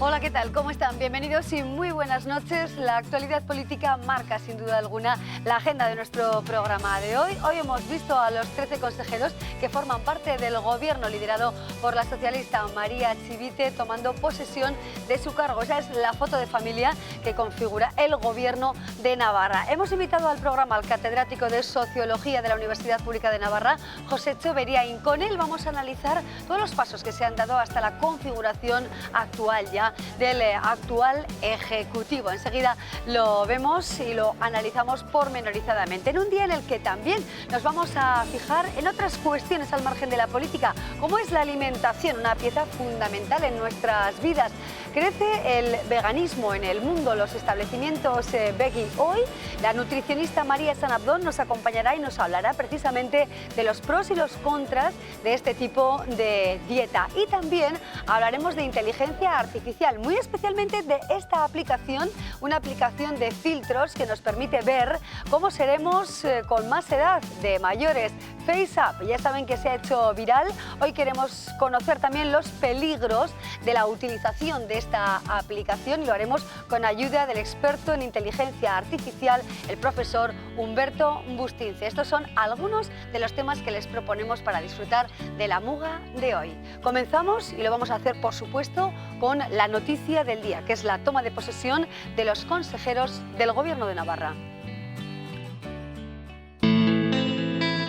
Hola, ¿qué tal? ¿Cómo están? Bienvenidos y muy buenas noches. La actualidad política marca sin duda alguna la agenda de nuestro programa de hoy. Hoy hemos visto a los 13 consejeros que forman parte del gobierno liderado por la socialista María Chivite tomando posesión de su cargo. Esa es la foto de familia que configura el gobierno de Navarra. Hemos invitado al programa al catedrático de Sociología de la Universidad Pública de Navarra, José Echeverría, y con él vamos a analizar todos los pasos que se han dado hasta la configuración actual ya del actual Ejecutivo. Enseguida lo vemos y lo analizamos pormenorizadamente. En un día en el que también nos vamos a fijar en otras cuestiones al margen de la política, como es la alimentación, una pieza fundamental en nuestras vidas. Crece el veganismo en el mundo, los establecimientos veggie. Hoy la nutricionista María Sanabdón nos acompañará y nos hablará precisamente de los pros y los contras de este tipo de dieta. Y también hablaremos de inteligencia artificial, muy especialmente de esta aplicación, una aplicación de filtros que nos permite ver cómo seremos con más edad de mayores. FaceApp, ya saben que se ha hecho viral. Hoy queremos conocer también los peligros de la utilización de esta aplicación y lo haremos con ayuda del experto en inteligencia artificial, el profesor Humberto Bustince. Estos son algunos de los temas que les proponemos para disfrutar de la muga de hoy. Comenzamos y lo vamos a hacer, por supuesto, con la noticia del día, que es la toma de posesión de los consejeros del Gobierno de Navarra.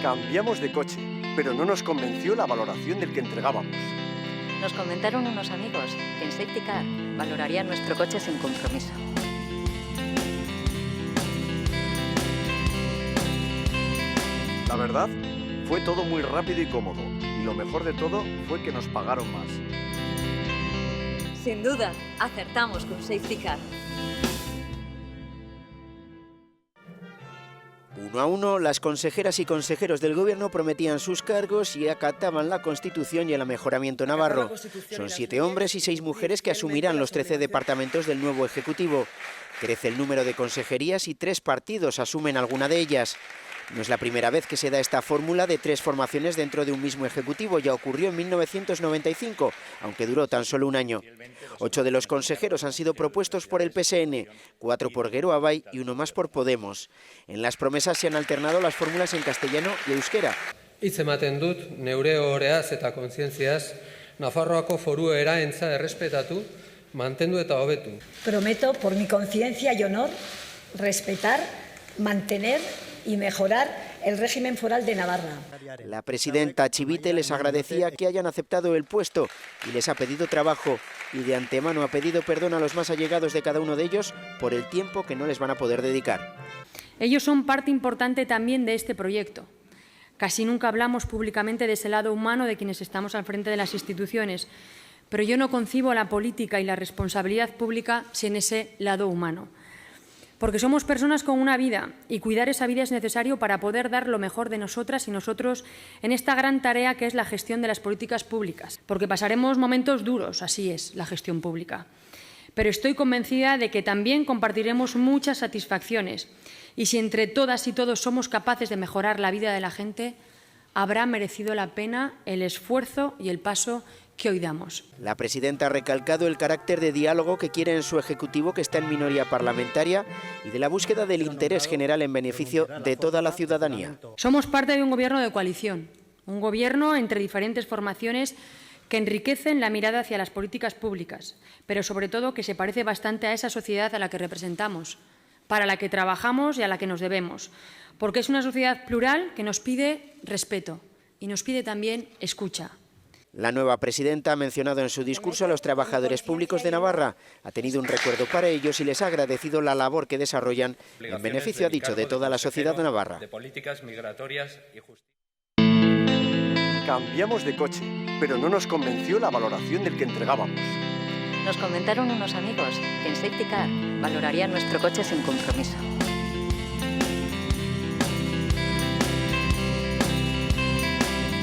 Cambiamos de coche, pero no nos convenció la valoración del que entregábamos. Nos comentaron unos amigos que en Safety Car valorarían nuestro coche sin compromiso. La verdad, fue todo muy rápido y cómodo, y lo mejor de todo fue que nos pagaron más. Sin duda, acertamos con Safety Car. Uno a uno, las consejeras y consejeros del gobierno prometían sus cargos y acataban la Constitución y el mejoramiento navarro. Son 7 hombres y 6 mujeres que asumirán los 13 departamentos del nuevo Ejecutivo. Crece el número de consejerías y 3 partidos asumen alguna de ellas. No es la primera vez que se da esta fórmula de 3 formaciones dentro de un mismo Ejecutivo, ya ocurrió en 1995, aunque duró tan solo un año. 8 de los consejeros han sido propuestos por el PSN, 4 por Gero Abay y 1 más por Podemos. En las promesas se han alternado las fórmulas en castellano y euskera. Hitz ematen dut, neure ohoreaz eta kontzientziaz, Nafarroako foru eraentza errespetatu, mantendu eta hobetu. Prometo, por mi conciencia y honor, respetar, mantener y mejorar el régimen foral de Navarra. La presidenta Chivite les agradecía que hayan aceptado el puesto y les ha pedido trabajo, y de antemano ha pedido perdón a los más allegados de cada uno de ellos por el tiempo que no les van a poder dedicar. Ellos son parte importante también de este proyecto. Casi nunca hablamos públicamente de ese lado humano de quienes estamos al frente de las instituciones, pero yo no concibo la política y la responsabilidad pública sin ese lado humano. Porque somos personas con una vida y cuidar esa vida es necesario para poder dar lo mejor de nosotras y nosotros en esta gran tarea que es la gestión de las políticas públicas. Porque pasaremos momentos duros, así es la gestión pública. Pero estoy convencida de que también compartiremos muchas satisfacciones y si entre todas y todos somos capaces de mejorar la vida de la gente, habrá merecido la pena el esfuerzo y el paso que hoy damos. La presidenta ha recalcado el carácter de diálogo que quiere en su Ejecutivo, que está en minoría parlamentaria, y de la búsqueda del interés general en beneficio de toda la ciudadanía. Somos parte de un gobierno de coalición, un gobierno entre diferentes formaciones que enriquecen la mirada hacia las políticas públicas, pero sobre todo que se parece bastante a esa sociedad a la que representamos, para la que trabajamos y a la que nos debemos, porque es una sociedad plural que nos pide respeto y nos pide también escucha. La nueva presidenta ha mencionado en su discurso a los trabajadores públicos de Navarra, ha tenido un recuerdo para ellos y les ha agradecido la labor que desarrollan en beneficio, ha dicho, de toda la sociedad de Navarra. De políticas migratorias y justicia. Cambiamos de coche, pero no nos convenció la valoración del que entregábamos. Nos comentaron unos amigos que en Safety Car valorarían nuestro coche sin compromiso.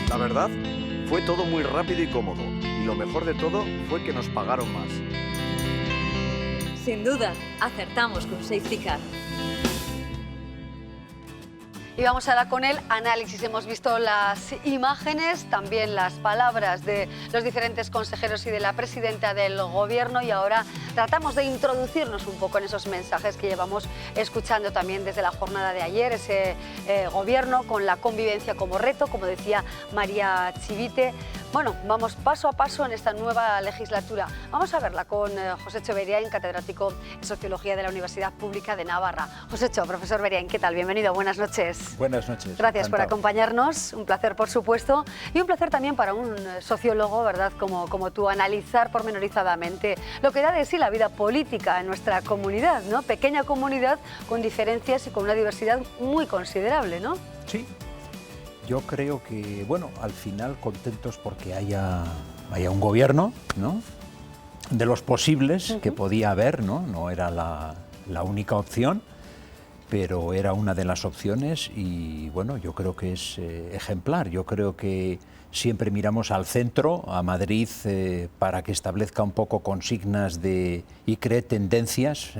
La verdad, fue todo muy rápido y cómodo, y lo mejor de todo fue que nos pagaron más. Sin duda, acertamos con Safety Car. Y vamos ahora con el análisis. Hemos visto las imágenes, también las palabras de los diferentes consejeros y de la presidenta del Gobierno, y ahora tratamos de introducirnos un poco en esos mensajes que llevamos escuchando también desde la jornada de ayer, ese Gobierno con la convivencia como reto, como decía María Chivite. Bueno, vamos paso a paso en esta nueva legislatura. Vamos a verla con Josécho Beriain, catedrático en Sociología de la Universidad Pública de Navarra. Josécho, profesor Beriain, ¿qué tal? Bienvenido, buenas noches. Buenas noches. Gracias por acompañarnos, un placer por supuesto, y un placer también para un sociólogo, ¿verdad?, como tú, analizar pormenorizadamente lo que da de sí la vida política en nuestra comunidad, ¿no? Pequeña comunidad con diferencias y con una diversidad muy considerable, ¿no? Sí. Yo creo que, bueno, al final contentos porque haya un gobierno, ¿no?, de los posibles que podía haber, ¿no? No era la única opción, pero era una de las opciones y, bueno, yo creo que es ejemplar. Yo creo que siempre miramos al centro, a Madrid, para que establezca un poco consignas y cree tendencias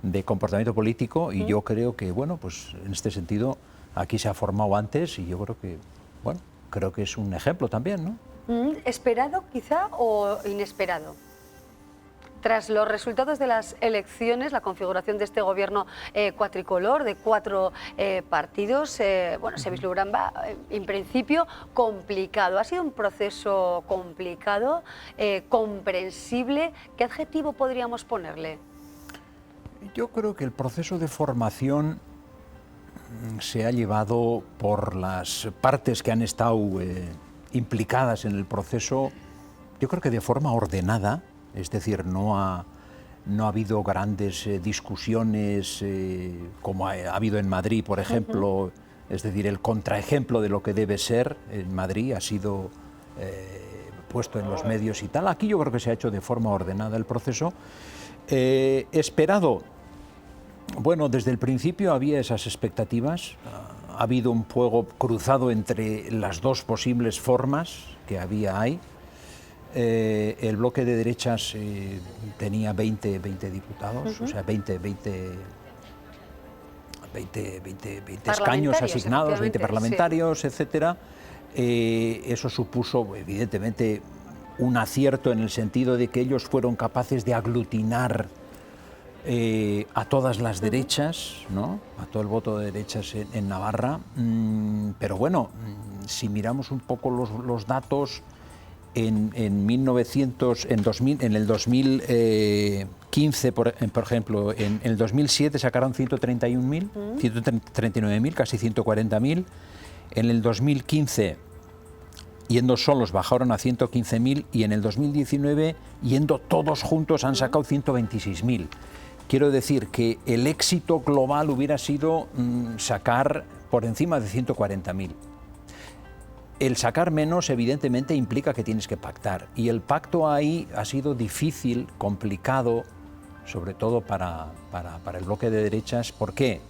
de comportamiento político, y yo creo que, bueno, pues en este sentido aquí se ha formado antes y yo creo que, bueno, creo que es un ejemplo también, ¿no? ¿Esperado quizá o inesperado? Tras los resultados de las elecciones, la configuración de este gobierno cuatricolor de 4 partidos, bueno, se vislumbraba en principio complicado. Ha sido un proceso complicado, comprensible. ¿Qué adjetivo podríamos ponerle? Yo creo que el proceso de formación se ha llevado por las partes que han estado implicadas en el proceso, yo creo que de forma ordenada, es decir, no ha habido grandes discusiones como ha habido en Madrid, por ejemplo, es decir, el contraejemplo de lo que debe ser en Madrid ha sido puesto en los medios y tal. Aquí yo creo que se ha hecho de forma ordenada el proceso. Esperado. Bueno, desde el principio había esas expectativas, ha habido un fuego cruzado entre las dos posibles formas que hay. El bloque de derechas tenía 20 diputados, o sea, 20 escaños asignados, 20 parlamentarios, sí, etcétera. Eso supuso, evidentemente, un acierto en el sentido de que ellos fueron capaces de aglutinar a todas las derechas, ¿no?, a todo el voto de derechas en Navarra, pero bueno, si miramos un poco los datos, en el 2015, por ejemplo, en el 2007 sacaron 131.000, 139.000, casi 140.000, en el 2015 yendo solos bajaron a 115.000 y en el 2019 yendo todos juntos han sacado 126.000. Quiero decir que el éxito global hubiera sido sacar por encima de 140.000. El sacar menos, evidentemente, implica que tienes que pactar. Y el pacto ahí ha sido difícil, complicado, sobre todo para el bloque de derechas. ¿Por qué?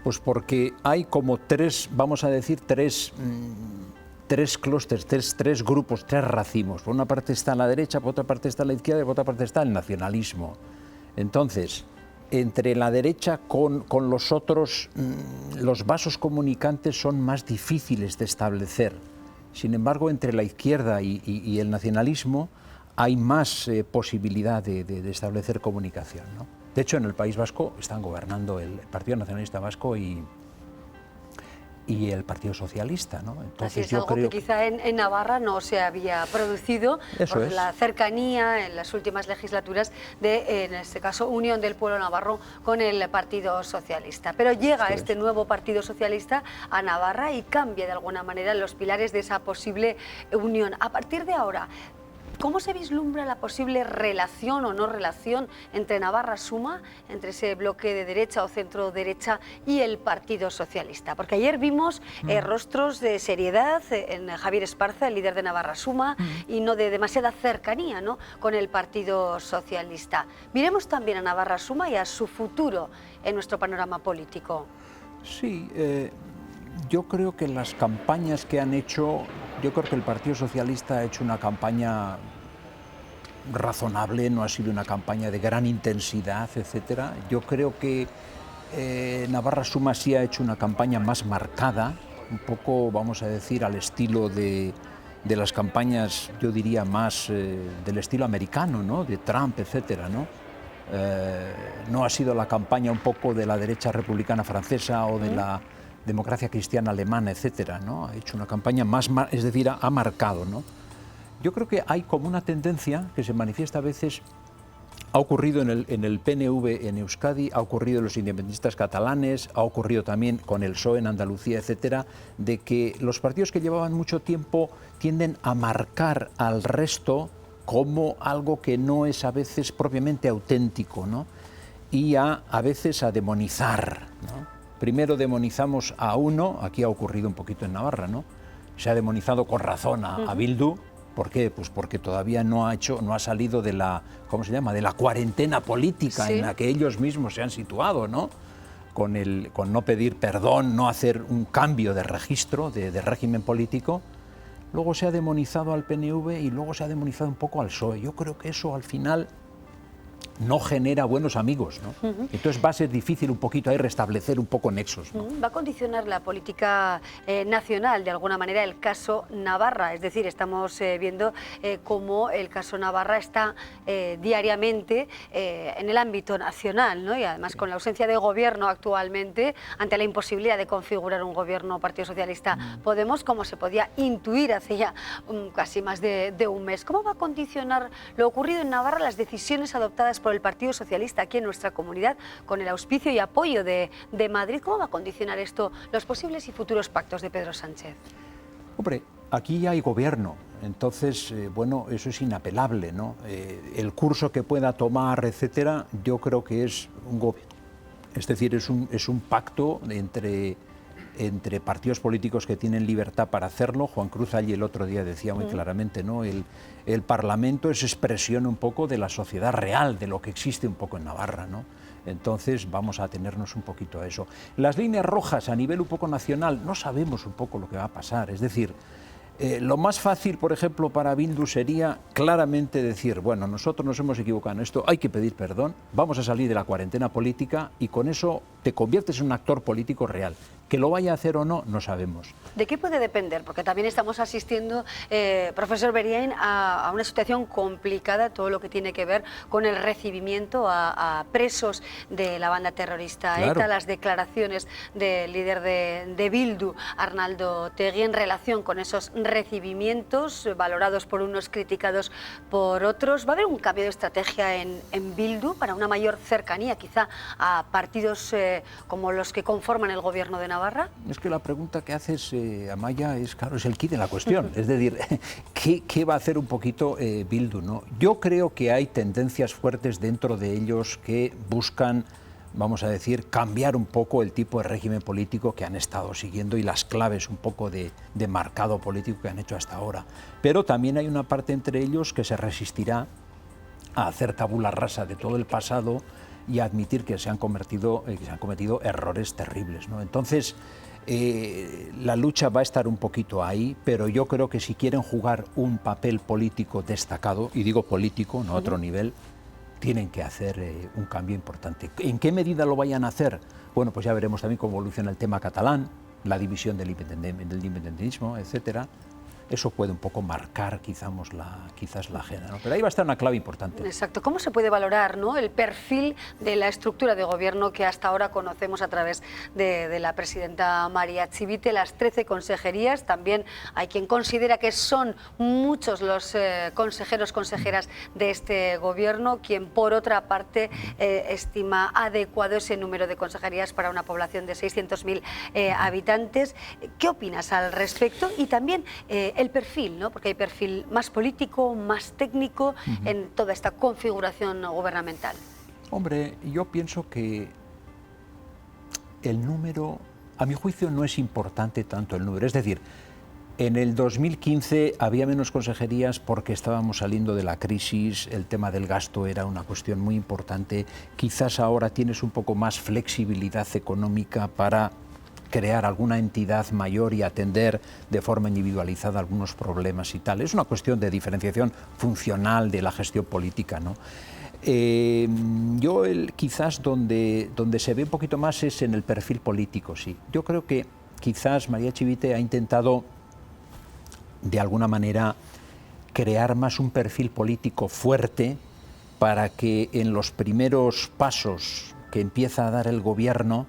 Pues porque hay como tres clústeres, tres grupos, tres racimos. Por una parte está la derecha, por otra parte está la izquierda y por otra parte está el nacionalismo. Entonces, entre la derecha con los otros, los vasos comunicantes son más difíciles de establecer. Sin embargo, entre la izquierda y el nacionalismo hay más posibilidad de establecer comunicación, ¿no? De hecho, en el País Vasco están gobernando el Partido Nacionalista Vasco y el Partido Socialista, ¿no? Entonces, así es, algo que quizá en Navarra no se había producido por la cercanía en las últimas legislaturas de, en este caso, Unión del Pueblo Navarro con el Partido Socialista. Pero llega este nuevo Partido Socialista a Navarra y cambia de alguna manera los pilares de esa posible unión. A partir de ahora, ¿cómo se vislumbra la posible relación o no relación entre Navarra Suma, entre ese bloque de derecha o centro derecha y el Partido Socialista? Porque ayer vimos rostros de seriedad en Javier Esparza, el líder de Navarra Suma, y no de demasiada cercanía, ¿no?, con el Partido Socialista. Miremos también a Navarra Suma y a su futuro en nuestro panorama político. Sí, yo creo que las campañas que han hecho, yo creo que el Partido Socialista ha hecho una campaña razonable, no ha sido una campaña de gran intensidad, etcétera. Yo creo que Navarra Suma sí ha hecho una campaña más marcada, un poco, vamos a decir, al estilo de las campañas, yo diría más del estilo americano, ¿no? De Trump, etcétera, ¿no? No ha sido la campaña un poco de la derecha republicana francesa o de la democracia cristiana alemana, etcétera, ¿no? Ha hecho una campaña más, es decir, ha marcado, ¿no? Yo creo que hay como una tendencia que se manifiesta a veces. Ha ocurrido en el PNV en Euskadi, ha ocurrido en los independentistas catalanes, ha ocurrido también con el PSOE en Andalucía, etcétera, de que los partidos que llevaban mucho tiempo tienden a marcar al resto como algo que no es a veces propiamente auténtico, ¿no? Y a veces a demonizar, ¿no? Primero demonizamos a uno, aquí ha ocurrido un poquito en Navarra, ¿no? Se ha demonizado con razón a Bildu. ¿Por qué? Pues porque todavía no ha salido de la, ¿cómo se llama?, de la cuarentena política en la que ellos mismos se han situado, ¿no? Con no pedir perdón, no hacer un cambio de registro, de régimen político. Luego se ha demonizado al PNV y luego se ha demonizado un poco al PSOE. Yo creo que eso al final no genera buenos amigos, ¿no? Entonces va a ser difícil un poquito ahí restablecer un poco nexos, ¿no? Va a condicionar la política nacional de alguna manera el caso Navarra, es decir, estamos viendo cómo el caso Navarra está diariamente en el ámbito nacional, ¿no? Y además con la ausencia de gobierno actualmente, ante la imposibilidad de configurar un gobierno Partido Socialista Podemos, como se podía intuir hace ya casi más de un mes. ¿Cómo va a condicionar lo ocurrido en Navarra las decisiones adoptadas por el Partido Socialista aquí en nuestra comunidad, con el auspicio y apoyo de Madrid? ¿Cómo va a condicionar esto los posibles y futuros pactos de Pedro Sánchez? Hombre, aquí hay gobierno, entonces, bueno, eso es inapelable, ¿no? El curso que pueda tomar, etcétera, yo creo que es un gobierno, es decir, es un pacto entre partidos políticos que tienen libertad para hacerlo. Juan Cruz allí el otro día decía muy claramente, ¿no? El Parlamento es expresión un poco de la sociedad real, de lo que existe un poco en Navarra, ¿no? Entonces vamos a atenernos un poquito a eso. Las líneas rojas a nivel un poco nacional, no sabemos un poco lo que va a pasar, es decir, lo más fácil, por ejemplo, para Bildu sería claramente decir, bueno, nosotros nos hemos equivocado en esto, hay que pedir perdón, vamos a salir de la cuarentena política y con eso te conviertes en un actor político real. Que lo vaya a hacer o no, no sabemos. ¿De qué puede depender? Porque también estamos asistiendo, profesor Beriain, a una situación complicada, todo lo que tiene que ver con el recibimiento a presos de la banda terrorista ETA, las declaraciones del líder de Bildu, Arnaldo Otegi, en relación con esos recibimientos, valorados por unos, criticados por otros. ¿Va a haber un cambio de estrategia en Bildu para una mayor cercanía quizá a partidos como los que conforman el gobierno de Navarra? Es que la pregunta que haces, Amaya, es claro, es el quid de la cuestión. Es decir, ¿qué va a hacer un poquito Bildu, ¿no? Yo creo que hay tendencias fuertes dentro de ellos que buscan, vamos a decir, cambiar un poco el tipo de régimen político que han estado siguiendo y las claves un poco de marcado político que han hecho hasta ahora. Pero también hay una parte entre ellos que se resistirá a hacer tabula rasa de todo el pasado y a admitir que se han cometido errores terribles, ¿no? Entonces, la lucha va a estar un poquito ahí, pero yo creo que si quieren jugar un papel político destacado, y digo político, no a otro nivel, tienen que hacer un cambio importante. ¿En qué medida lo vayan a hacer? Bueno, pues ya veremos también cómo evoluciona el tema catalán, la división del independentismo, etcétera. Eso puede un poco marcar quizás la agenda, ¿no? Pero ahí va a estar una clave importante. Exacto. ¿Cómo se puede valorar, ¿no?, el perfil de la estructura de gobierno que hasta ahora conocemos a través de la presidenta María Chivite, las 13 consejerías? También hay quien considera que son muchos los consejeros, consejeras de este gobierno, quien por otra parte estima adecuado ese número de consejerías para una población de 600.000 habitantes. ¿Qué opinas al respecto? Y también el perfil, ¿no? Porque hay perfil más político, más técnico en toda esta configuración gubernamental. Hombre, yo pienso que el número, a mi juicio, no es importante tanto el número. Es decir, en el 2015 había menos consejerías porque estábamos saliendo de la crisis, el tema del gasto era una cuestión muy importante. Quizás ahora tienes un poco más flexibilidad económica para crear alguna entidad mayor y atender de forma individualizada algunos problemas y tal. Es una cuestión de diferenciación funcional de la gestión política, ¿no? Yo quizás donde se ve un poquito más es en el perfil político, sí. Yo creo que quizás María Chivite ha intentado, de alguna manera, crear más un perfil político fuerte para que en los primeros pasos que empieza a dar el gobierno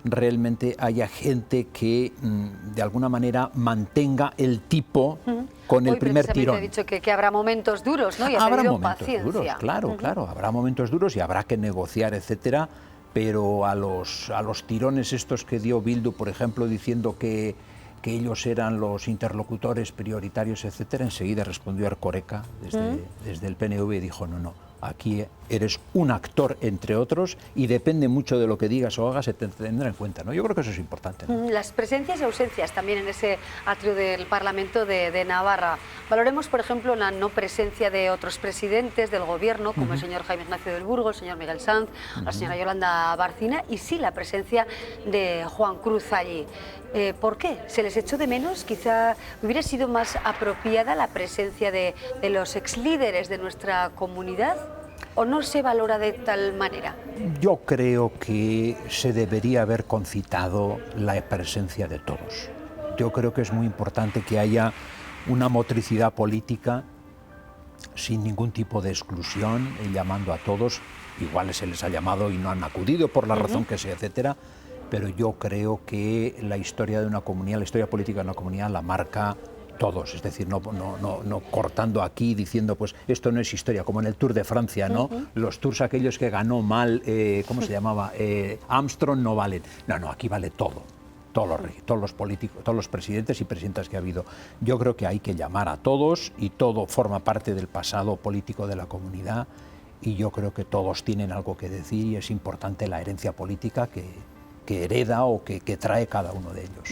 realmente haya gente que de alguna manera mantenga el tipo con el primer tirón. He dicho que habrá momentos duros, ¿no? Y ha habrá pedido momentos paciencia. duros, claro, claro, habrá momentos duros y habrá que negociar, etcétera, pero a los tirones estos que dio Bildu, por ejemplo, diciendo que ellos eran los interlocutores prioritarios, etcétera, enseguida respondió Erkoreka desde el PNV y dijo, no, aquí eres un actor entre otros y depende mucho de lo que digas o hagas, se te tendrá en cuenta, ¿no? Yo creo que eso es importante, ¿no? Las presencias y ausencias también en ese atrio del Parlamento de Navarra. Valoremos, por ejemplo, la no presencia de otros presidentes del gobierno, como el señor Jaime Ignacio del Burgo, el señor Miguel Sanz, la señora Yolanda Barcina, y sí la presencia de Juan Cruz allí. ¿Por qué? ¿Se les echó de menos? Quizá hubiera sido más apropiada la presencia de los exlíderes de nuestra comunidad, ¿o no se valora de tal manera? Yo creo que se debería haber concitado la presencia de todos. Yo creo que es muy importante que haya una motricidad política sin ningún tipo de exclusión, llamando a todos. Igual se les ha llamado y no han acudido por la razón que sea, etcétera. Pero yo creo que la historia de una comunidad, la historia política de una comunidad la marca todos, es decir, no cortando aquí diciendo, pues esto no es historia, como en el Tour de Francia, ¿no? Los tours aquellos que ganó mal, ¿cómo se llamaba? Armstrong no valen. No, aquí vale todo. Todos los políticos, todos los presidentes y presidentas que ha habido. Yo creo que hay que llamar a todos y todo forma parte del pasado político de la comunidad y yo creo que todos tienen algo que decir y es importante la herencia política que hereda o que trae cada uno de ellos.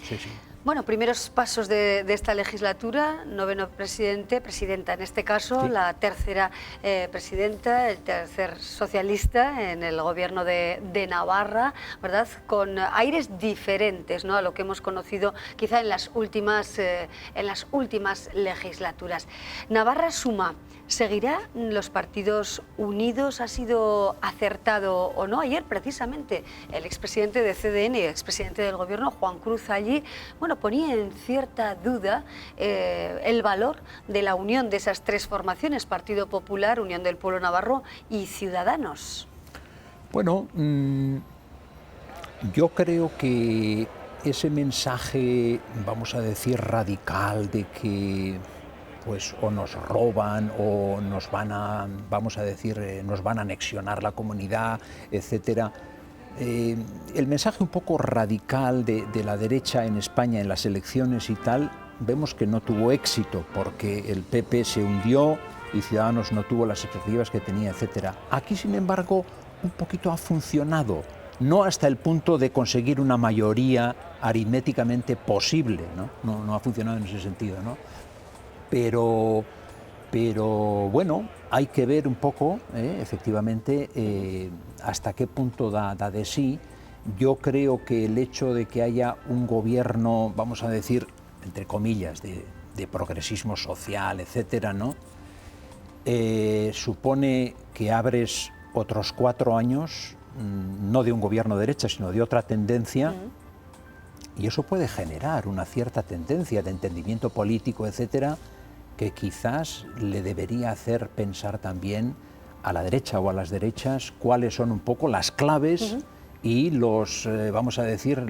Sí. Bueno, primeros pasos de esta legislatura, noveno presidenta en este caso, sí. La tercera presidenta, el tercer socialista en el gobierno de Navarra, ¿verdad? Con aires diferentes, ¿no?, a lo que hemos conocido quizá en las últimas legislaturas. Navarra suma. ¿Seguirá los partidos unidos? ¿Ha sido acertado o no? Ayer, precisamente, el expresidente de CDN y expresidente del Gobierno, Juan Cruz, allí, ponía en cierta duda el valor de la unión de esas tres formaciones, Partido Popular, Unión del Pueblo Navarro y Ciudadanos. Bueno, yo creo que ese mensaje, vamos a decir, radical de que pues o nos roban o nos van a, vamos a decir, nos van a anexionar la comunidad, etcétera. El mensaje un poco radical de la derecha en España en las elecciones y tal, vemos que no tuvo éxito porque el PP se hundió y Ciudadanos no tuvo las expectativas que tenía, etcétera. Aquí, sin embargo, un poquito ha funcionado, no hasta el punto de conseguir una mayoría aritméticamente posible, no ha funcionado en ese sentido, ¿no? Pero bueno, hay que ver un poco, efectivamente, hasta qué punto da de sí. Yo creo que el hecho de que haya un gobierno, vamos a decir, entre comillas, de progresismo social, etcétera, ¿no? Supone que abres otros 4 años, no de un gobierno de derecha, sino de otra tendencia, y eso puede generar una cierta tendencia de entendimiento político, etcétera, que quizás le debería hacer pensar también a la derecha o a las derechas cuáles son un poco las claves y los, vamos a decir,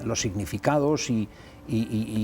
los significados y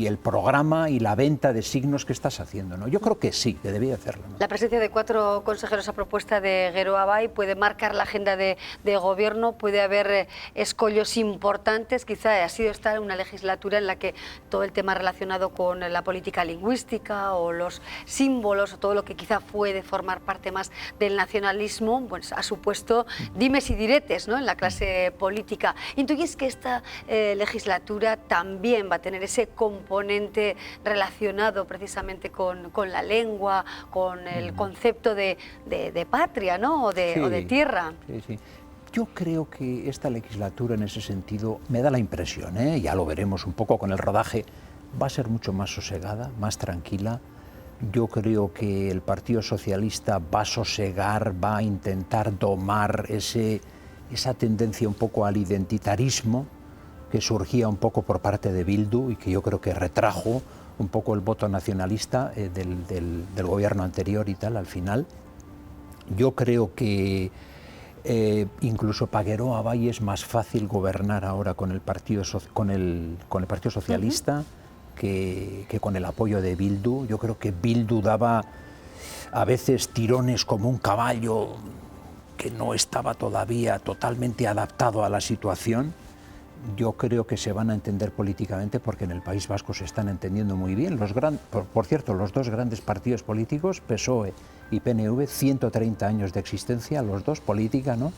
el programa y la venta de signos que estás haciendo, ¿no? Yo creo que sí, que debía hacerlo, ¿no? La presencia de 4 consejeros a propuesta de Geroa Bai puede marcar la agenda de gobierno, puede haber escollos importantes, quizá ha sido esta una legislatura en la que todo el tema relacionado con la política lingüística o los símbolos o todo lo que quizá puede formar parte más del nacionalismo, pues ha supuesto dimes y diretes, ¿no?, en la clase política. ¿Intuyes que esta legislatura también va a tener ese componente relacionado precisamente con la lengua, con el concepto de patria, ¿no?, o de tierra? Sí. Yo creo que esta legislatura en ese sentido, me da la impresión, ya lo veremos un poco con el rodaje, va a ser mucho más sosegada, más tranquila, Yo creo que el Partido Socialista va a sosegar, va a intentar domar esa tendencia un poco al identitarismo que surgía un poco por parte de Bildu y que yo creo que retrajo un poco el voto nacionalista del gobierno anterior y tal al final. Yo creo que incluso para Geroa Bai es más fácil gobernar ahora con el Partido Socialista que con el apoyo de Bildu. Yo creo que Bildu daba a veces tirones como un caballo que no estaba todavía totalmente adaptado a la situación. Yo creo que se van a entender políticamente porque en el País Vasco se están entendiendo muy bien. Por cierto, los dos grandes partidos políticos, PSOE y PNV, 130 años de existencia, los dos, política, ¿no?,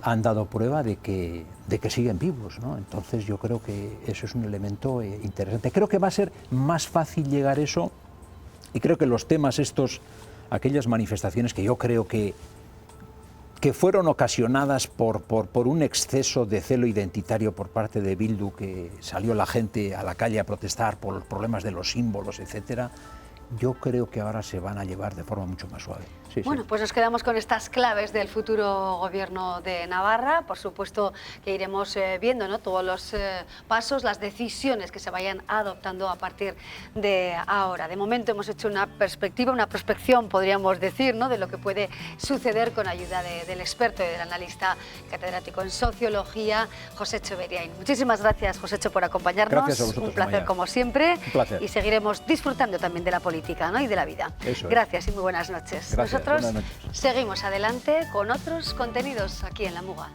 han dado prueba de que siguen vivos, ¿no? Entonces yo creo que eso es un elemento interesante. Creo que va a ser más fácil llegar a eso y creo que los temas estos, aquellas manifestaciones que yo creo que fueron ocasionadas por un exceso de celo identitario por parte de Bildu, que salió la gente a la calle a protestar por los problemas de los símbolos, etcétera, yo creo que ahora se van a llevar de forma mucho más suave. Sí, bueno, sí. Pues nos quedamos con estas claves del futuro gobierno de Navarra. Por supuesto que iremos viendo, ¿no?, todos los pasos, las decisiones que se vayan adoptando a partir de ahora. De momento hemos hecho una perspectiva, una prospección, podríamos decir, ¿no?, de lo que puede suceder con ayuda del experto y del analista catedrático en sociología, Josécho Beriain. Muchísimas gracias, Josécho, por acompañarnos. Gracias a vosotros, un placer, Maya. como siempre. Un placer. Y seguiremos disfrutando también de la política, ¿no?, y de la vida. Eso es. Gracias y muy buenas noches. Gracias, Nosotros buenas noches. seguimos adelante con otros contenidos aquí en La Muga.